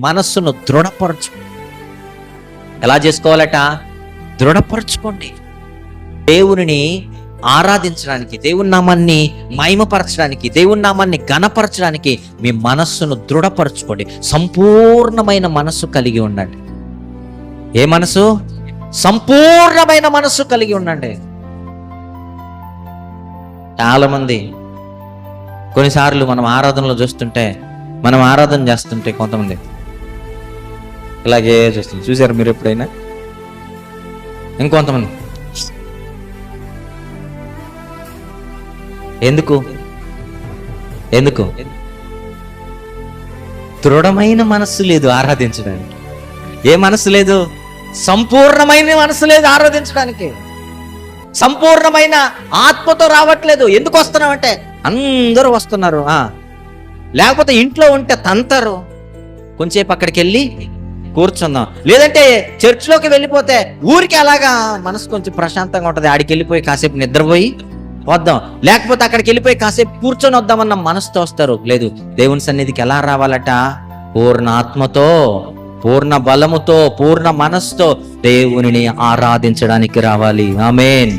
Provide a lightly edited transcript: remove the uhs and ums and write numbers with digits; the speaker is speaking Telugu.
మనస్సును దృఢపరచు. ఎలా చేసుకోవాలట? దృఢపరచుకోండి. దేవునిని ఆరాధించడానికి, దేవుని నామాన్ని మహిమపరచడానికి, దేవుని నామాన్ని ఘనపరచడానికి మీ మనస్సును దృఢపరచుకోండి. సంపూర్ణమైన మనస్సు కలిగి ఉండండి. ఏ మనసు? సంపూర్ణమైన మనస్సు కలిగి ఉండండి. చాలా మంది కొన్నిసార్లు మనం ఆరాధనలో చూస్తుంటే, మనం ఆరాధన చేస్తుంటే కొంతమంది ఇలాగే చూస్తుంది. చూసారు మీరు ఎప్పుడైనా? ఇంకొంతమంది ఎందుకు ఎందుకు దృఢమైన మనస్సు లేదు ఆరాధించడానికి. ఏ మనస్సు లేదు? సంపూర్ణమైన మనస్సు లేదు ఆరాధించడానికి. సంపూర్ణమైన ఆత్మతో రావట్లేదు. ఎందుకు వస్తున్నామంటే అందరూ వస్తున్నారు, లేకపోతే ఇంట్లో ఉంటే తంతరు. కొంచెంసేపు అక్కడికి వెళ్ళి కూర్చుందాం, లేదంటే చర్చిలోకి వెళ్ళిపోతే ఊరికి అలాగా మనసు కొంచెం ప్రశాంతంగా ఉంటుంది, ఆడికి వెళ్ళిపోయి కాసేపు నిద్రపోయి వద్దాం, లేకపోతే అక్కడికి వెళ్ళిపోయి కాసేపు కూర్చొని వద్దామన్న మనసుతో వస్తారు. లేదు, దేవుని సన్నిధికి ఎలా రావాలట? పూర్ణ ఆత్మతో, పూర్ణ బలముతో, పూర్ణ మనస్సుతో దేవునిని ఆరాధించడానికి రావాలి. ఆమేన్.